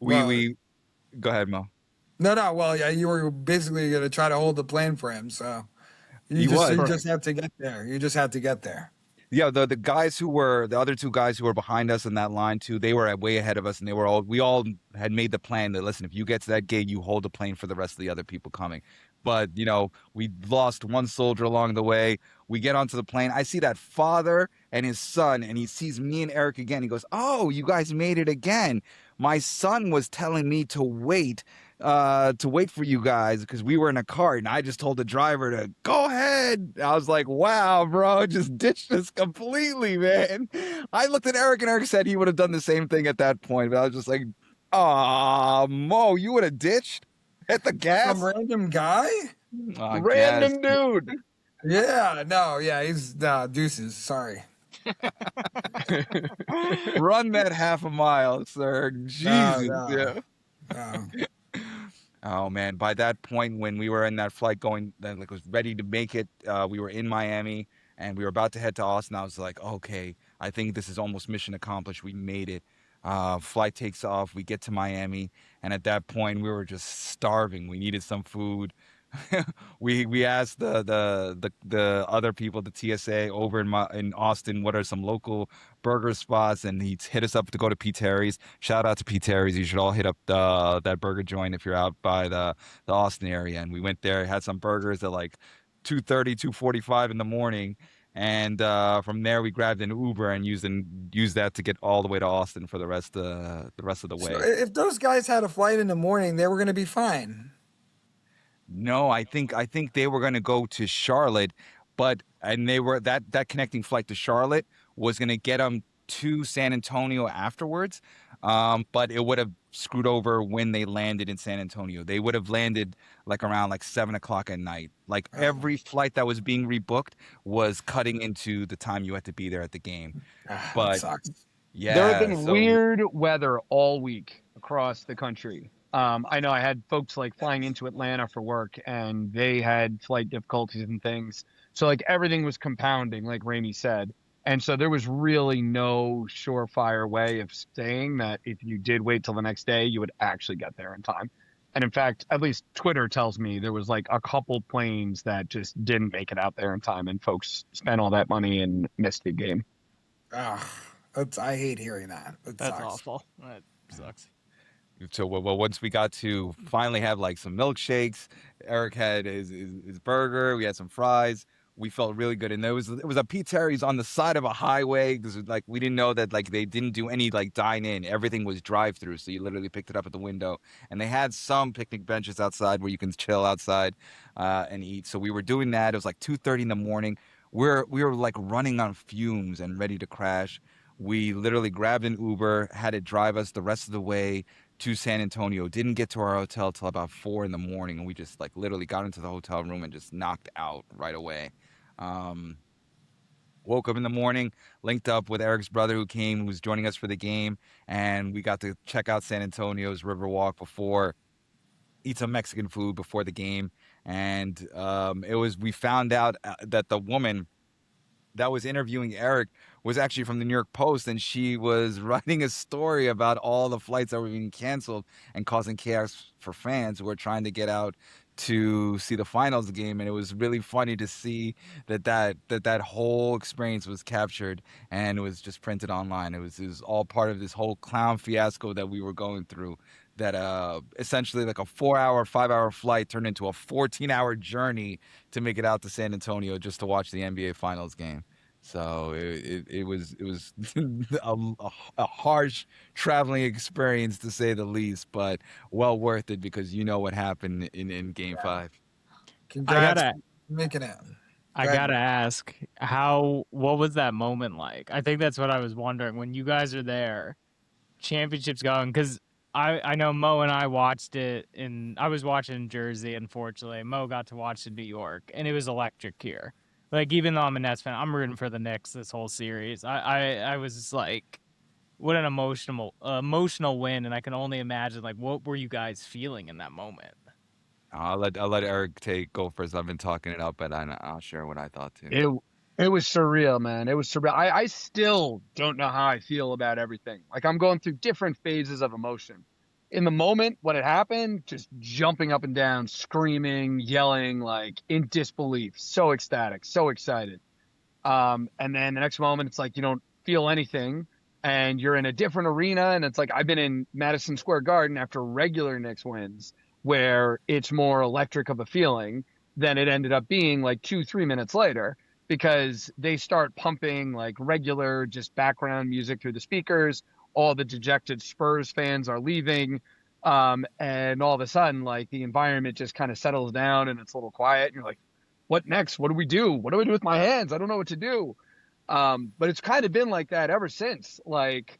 we go ahead, Mo. No. Well, yeah, you were basically going to try to hold the plane for him, so you just have to get there. You just have to get there. Yeah, the guys the other two guys who were behind us in that line too, they were way ahead of us, and we all had made the plan that, listen, if you get to that gate, you hold the plane for the rest of the other people coming. But we lost one soldier along the way. We get onto the plane. I see that father and his son, and he sees me and Eric again. He goes, "Oh, you guys made it again. My son was telling me to wait for you guys because we were in a cart, and I just told the driver to go ahead." I was like, wow, bro, just ditched us completely, man. I looked at Eric, and Eric said he would have done the same thing at that point, but I was just like, Mo, you would have ditched at the gas? Some random guy? Random dude. Yeah, no, yeah, he's deuces. Sorry. Run that half a mile, sir. Jesus. No. Yeah. Oh man! By that point, when we were in that flight was ready to make it, we were in Miami and we were about to head to Austin. I was like, okay, I think this is almost mission accomplished. We made it. Flight takes off. We get to Miami, and at that point, we were just starving. We needed some food. we asked the other people, the TSA over in Austin, what are some local burger spots, and he hit us up to go to P. Terry's. Shout out to P. Terry's. You should all hit up that burger joint if you're out by the Austin area. And we went there, had some burgers at like 2:30, 2:45 in the morning. And from there, we grabbed an Uber and used that to get all the way to Austin for the rest of the way. So if those guys had a flight in the morning, they were going to be fine. No, I think they were going to go to Charlotte, and they were that connecting flight to Charlotte was going to get them to San Antonio afterwards. But it would have screwed over when they landed in San Antonio. They would have landed around 7:00 at night. Every flight that was being rebooked was cutting into the time you had to be there at the game. But that sucks. yeah, There have been weird weather all week across the country. I know I had folks flying into Atlanta for work, and they had flight difficulties and things. So everything was compounding, like Ramy said. And so there was really no surefire way of saying that if you did wait till the next day, you would actually get there in time. And in fact, at least Twitter tells me there was like a couple planes that just didn't make it out there in time, and folks spent all that money and missed the game. Ugh, I hate hearing that. It That's sucks. awful. That sucks. So well, once we got to finally have like some milkshakes, Eric had his burger. We had some fries. We felt really good, and it was a pizzeria on the side of a highway because like we didn't know that like they didn't do any like dine in. Everything was drive through, so you literally picked it up at the window. And they had some picnic benches outside where you can chill outside and eat. So we were doing that. It was like 2:30 in the morning. We were like running on fumes and ready to crash. We literally grabbed an Uber, had it drive us the rest of the way to San Antonio. Didn't get to our hotel till about 4 in the morning, and we just like literally got into the hotel room and just knocked out right away. Um, Woke up in the morning, linked up with Eric's brother who was joining us for the game, and we got to check out San Antonio's Riverwalk eat some Mexican food before the game. And we found out that the woman that was interviewing Eric was actually from the New York Post, and she was writing a story about all the flights that were being canceled and causing chaos for fans who were trying to get out to see the finals game. And it was really funny to see that whole experience was captured and it was just printed online. It was all part of this whole clown fiasco that we were going through. That essentially like a 4-hour, 5-hour flight turned into a 14-hour journey to make it out to San Antonio just to watch the NBA Finals game. So it was a harsh traveling experience to say the least, but well worth it because you know what happened in Game 5. Congrats gotta- on making it. I Go ahead, gotta man. ask, what was that moment like? I think that's what I was wondering when you guys are there, championships going, because I know Mo and I watched it I was watching in Jersey, unfortunately. Mo got to watch in New York, and it was electric here. Like, even though I'm a Nets fan, I'm rooting for the Knicks this whole series. I was just like, what an emotional win, and I can only imagine, like, what were you guys feeling in that moment? I'll let Eric go first. I've been talking it up, but I'll share what I thought too. It was surreal, man. It was surreal. I still don't know how I feel about everything. Like I'm going through different phases of emotion. In the moment when it happened, just jumping up and down, screaming, yelling, like in disbelief, so ecstatic, so excited. And then the next moment, it's like you don't feel anything, and you're in a different arena, and it's like I've been in Madison Square Garden after regular Knicks wins, where it's more electric of a feeling than it ended up being like 2, 3 minutes later, because they start pumping like regular just background music through the speakers. All the dejected Spurs fans are leaving. And all of a sudden, like the environment just kind of settles down and it's a little quiet. And you're like, what next? What do we do? What do I do with my hands? I don't know what to do. But it's kind of been like that ever since. Like,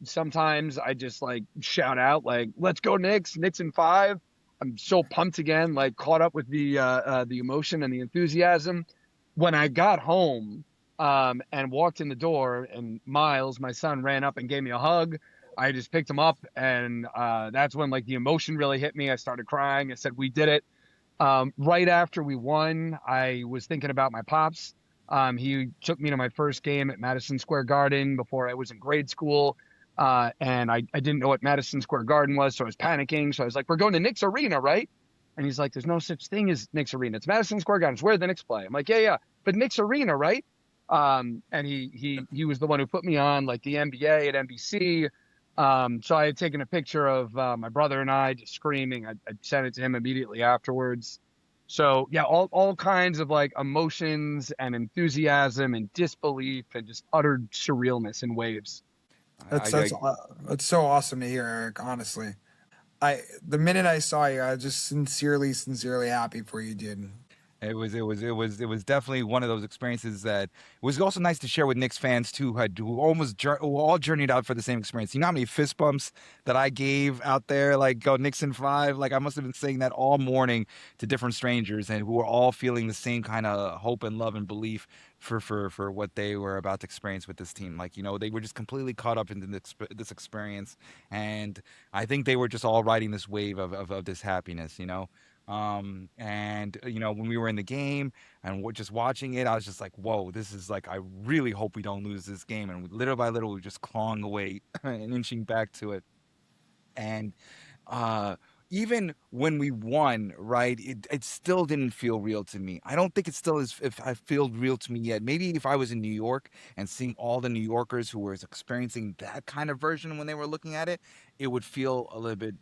sometimes I just like shout out, like, let's go Knicks, Knicks in 5. I'm so pumped again, like caught up with the emotion and the enthusiasm. When I got home, and walked in the door, and Miles, my son, ran up and gave me a hug. I just picked him up, and that's when like the emotion really hit me. I started crying. I said, "We did it." Right after we won, I was thinking about my pops. He took me to my first game at Madison Square Garden before I was in grade school. And I didn't know what Madison Square Garden was, so I was panicking. So I was like, we're going to Knicks Arena, right? And he's like, there's no such thing as Knicks Arena. It's Madison Square Garden. It's where the Knicks play. I'm like, yeah, but Knicks Arena, right? And he was the one who put me on like the NBA at NBC. So I had taken a picture of my brother and I just screaming. I sent it to him immediately afterwards. So yeah, all kinds of like emotions and enthusiasm and disbelief and just utter surrealness in waves. That's so awesome to hear, Eric. Honestly, the minute I saw you, I was just sincerely happy for you, dude. It was definitely one of those experiences that it was also nice to share with Knicks fans too, who all journeyed out for the same experience. You know how many fist bumps that I gave out there, like go Knicks in 5. Like I must have been saying that all morning to different strangers, and who were all feeling the same kind of hope and love and belief for what they were about to experience with this team. Like they were just completely caught up in this experience, and I think they were just all riding this wave of this happiness. And when we were in the game and we're just watching it, I was just like, whoa, this is like, I really hope we don't lose this game. And little by little, we were just clawing away and inching back to it. And even when we won, right, it still didn't feel real to me. I don't think it still is if I feel real to me yet. Maybe if I was in New York and seeing all the New Yorkers who were experiencing that kind of version when they were looking at it, it would feel a little bit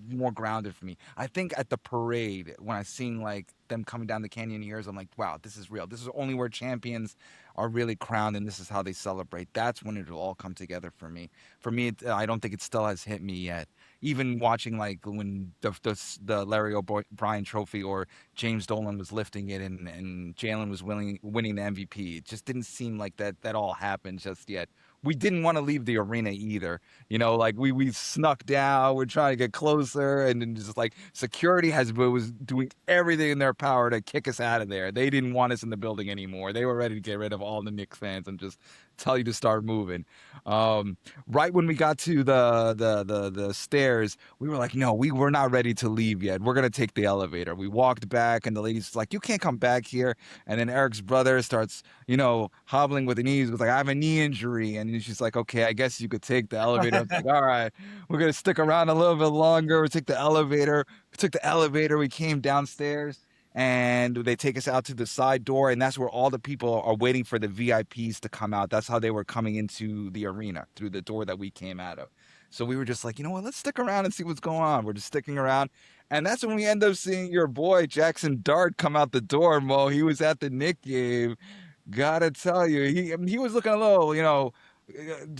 more grounded for me. I think at the parade when I seen like them coming down the Canyoneers, I'm like, wow, this is real. This is only where champions are really crowned, and this is how they celebrate. That's when it'll all come together for me. For me, I don't think it still has hit me yet. Even watching like when the Larry O'Brien Trophy or James Dolan was lifting it and Jalen was winning the MVP, it just didn't seem like that all happened just yet. We didn't want to leave the arena either. You know, like we snuck down, we're trying to get closer, and then just like security was doing everything in their power to kick us out of there. They didn't want us in the building anymore. They were ready to get rid of all the Knicks fans and just tell you to start moving. Right when we got to the stairs, we were like, no, we were not ready to leave yet. We're gonna take the elevator. We walked back, and the lady's like, you can't come back here. And then Eric's brother starts, hobbling with the knees. Was like, I have a knee injury, and she's like, okay, I guess you could take the elevator. I was like, all right, we're gonna stick around a little bit longer. We took the elevator. We took the elevator. We came downstairs. And they take us out to the side door, and that's where all the people are waiting for the VIPs to come out. That's how they were coming into the arena, through the door that we came out of. So we were just like, you know what, let's stick around and see what's going on. We're just sticking around. And that's when we end up seeing your boy, Jaxson Dart, come out the door, Mo. He was at the Knick game. Gotta tell you, he was looking a little,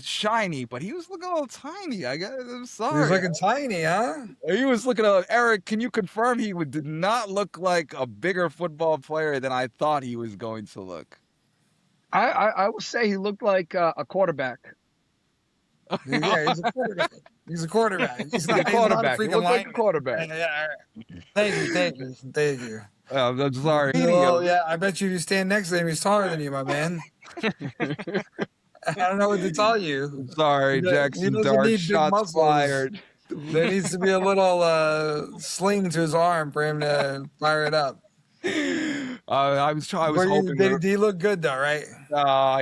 shiny, but he was looking a little tiny. I'm He was sorry. looking tiny, huh? He was looking at Eric. Can you confirm did not look like a bigger football player than I thought he was going to look? I would say he looked like a quarterback. Yeah, he's a quarterback. He's a quarterback. He's not, He's a quarterback. He's He not a freaking looked like a lineman. quarterback. Yeah, all right. Thank you. I'm sorry. Well, yeah, I bet you stand next to him, he's taller than you, my man. I don't know what to tell you. Sorry, He Jaxson doesn't Dart. need big Shots muscles. fired. There needs to be a little sling to his arm for him to fire it up. I was hoping. Did he look good though, right?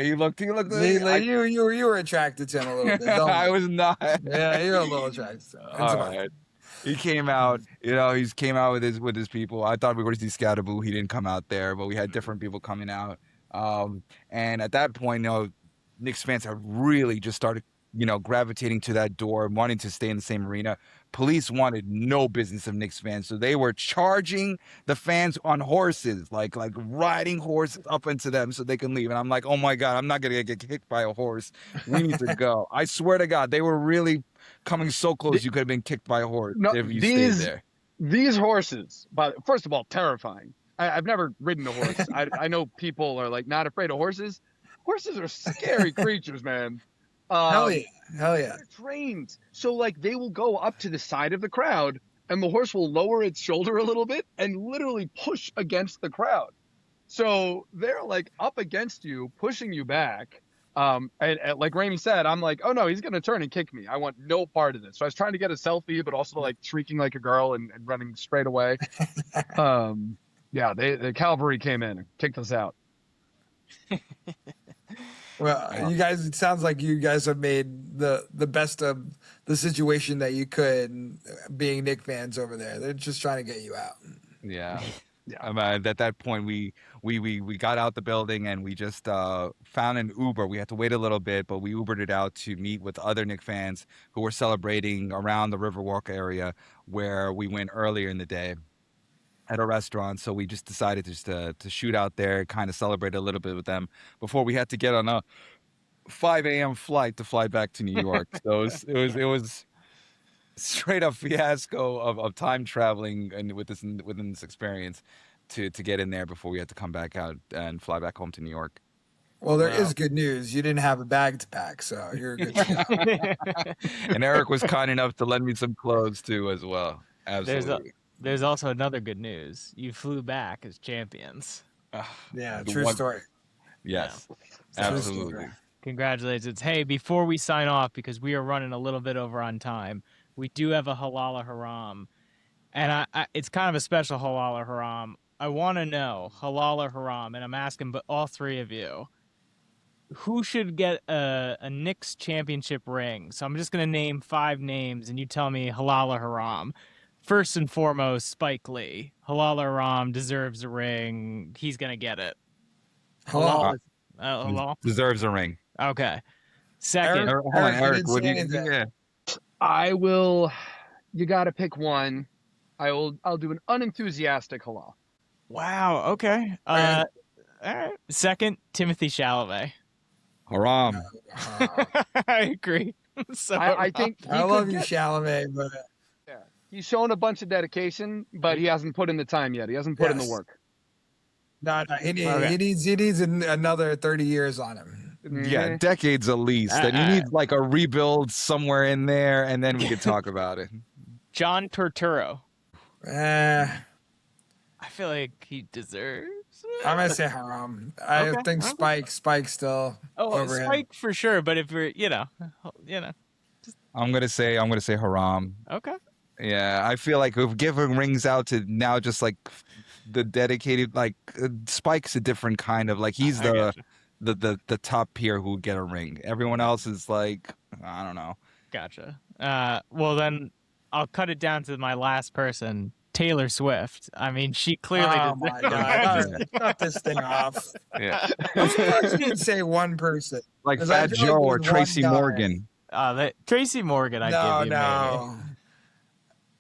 He looked. You were attracted to him a little bit. I was not. Yeah, you're a little attracted to him. All right. He came out, he came out with his people. I thought we were going to see Scatterboo. He didn't come out there, but we had different people coming out. And at that point, Knicks fans have really just started, gravitating to that door, wanting to stay in the same arena. Police wanted no business of Knicks fans, so they were charging the fans on horses, like riding horses up into them so they can leave. And I'm like, oh my God, I'm not gonna get kicked by a horse. We need to go. I swear to God, they were really coming so close. You could have been kicked by a horse if you stayed there. These horses, but first of all, terrifying. I've never ridden a horse. I know people are like not afraid of horses. Horses are scary creatures, man. Hell yeah. They're trained. So like they will go up to the side of the crowd and the horse will lower its shoulder a little bit and literally push against the crowd. So they're like up against you, pushing you back. And like Ramy said, I'm like, oh no, he's going to turn and kick me. I want no part of this. So I was trying to get a selfie, but also like shrieking like a girl and running straight away. Yeah, the cavalry came in and kicked us out. Well, you guys, it sounds like you guys have made the best of the situation that you could, being Knick fans over there. They're just trying to get you out. Yeah. At that point, we got out the building and we just found an Uber. We had to wait a little bit, but we Ubered it out to meet with other Knick fans who were celebrating around the Riverwalk area where we went earlier in the day at a restaurant. So we just decided to shoot out there, kind of celebrate a little bit with them before we had to get on a 5 a.m. flight to fly back to New York. So it was straight up fiasco of time traveling and within this experience to get in there before we had to come back out and fly back home to New York. Well, there is good news. You didn't have a bag to pack, so you're good to go. And Eric was kind enough to lend me some clothes too as well. Absolutely. There's also another good news. You flew back as champions. Yeah, true story. Yes, Yeah. absolutely. Congratulations. Hey, before we sign off, because we are running a little bit over on time, we do have a halal haram. And it's kind of a special halal haram. I want to know, halal or haram, and I'm asking all three of you, who should get a Knicks championship ring? So I'm just gonna name 5 names, and you tell me halal or haram. First and foremost, Spike Lee. Halal or haram, deserves a ring. He's gonna get it. Halal. Halal. Deserves a ring. Okay. Second, Eric- Hold on, Eric, you Eric. didn't What do say you? anything. Yeah. I will. You got to pick one. I'll do an unenthusiastic halal. wow. Okay. All right. Second, Timothy Chalamet. Haram. I agree. So I think he I could love you, get- Chalamet, but He's shown a bunch of dedication, but he hasn't put in the time yet. He hasn't put in the Yes. work. no, he Okay. needs another 30 years on him. Yeah, Mhm. decades at least. And he needs like a rebuild somewhere in there, and then we could talk about it. John Turturro. Eh, I feel like he deserves it. I'm gonna say haram. I Okay, think okay. Spike still over him. Spike for sure. But if you're, I'm gonna say haram. okay. Yeah, I feel like if giving rings out to now just like the dedicated, like Spike's a different kind of like he's I gotcha. the top peer who would get a ring. Everyone else is like, I don't know. Gotcha. Well then, I'll cut it down to my last person, Taylor Swift. I mean, she clearly Oh deserves my god! it. Cut this thing off. Yeah, I'm surprised you didn't say one person. like 'Cause I Fat feel like Joe or there's one Tracy guy. Morgan. Tracy Morgan, I'd No, give you maybe. no.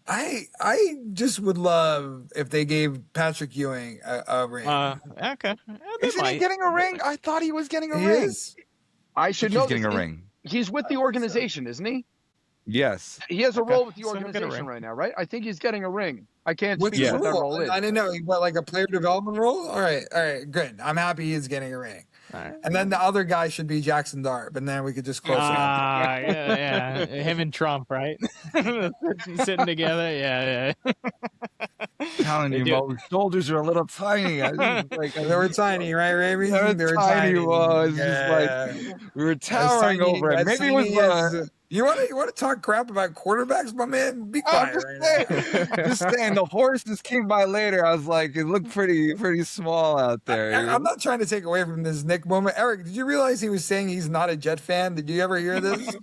I just would love if they gave Patrick Ewing a ring. Okay. They Isn't he might. getting a ring? I thought he was getting a He ring. is? I should He's know. getting this. a ring. He's with the organization, isn't he? Yes. He has a Okay, role with the so he'll get a organization ring. right now, right? I think he's getting a ring. I can't What's speak his to what that role role? is. I didn't know. What, like a player development role? All right, good. I'm happy he's getting a ring. All right. And then the other guy should be Jaxson Dart, but then we could just close it up. Yeah. Him and Trump, right? Sitting together. Yeah. Telling They you, do. Mo, his shoulders are a little tiny. I just, like, They were tiny, right, Ramy? They were tiny, was just like we were towering over it. Maybe it was. You want to talk crap about quarterbacks, my man? Be I'm quiet just right now. saying, just saying. The horses came by later. I was like, it looked pretty small out there. I'm not trying to take away from this Nick moment. Eric, did you realize he was saying he's not a Jet fan? Did you ever hear this?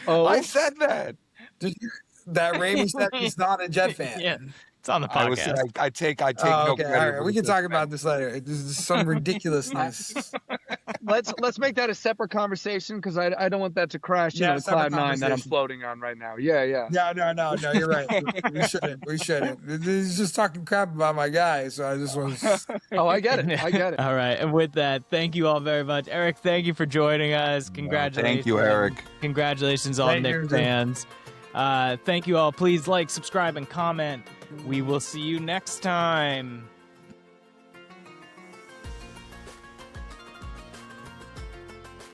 Oh, I said that. Did you, that Ramy said he's not a Jet fan? Yeah. It's on the I was. podcast. I take. Oh, no okay, credit all for right. We the can talk system. about this later. This is some ridiculousness. let's make that a separate conversation because I don't want that to crash. Yeah, The separate cloud nine that I'm conversation. floating on right now. Yeah. No, you're right. We shouldn't. He's just talking crap about my guy, so I just was. Oh, I get it. All right. And with that, thank you all very much. Eric, thank you for joining us. Congratulations. Thank you, Eric. Congratulations, all Thank Knick you. fans. Thank you all. Please like, subscribe, and comment. We will see you next time.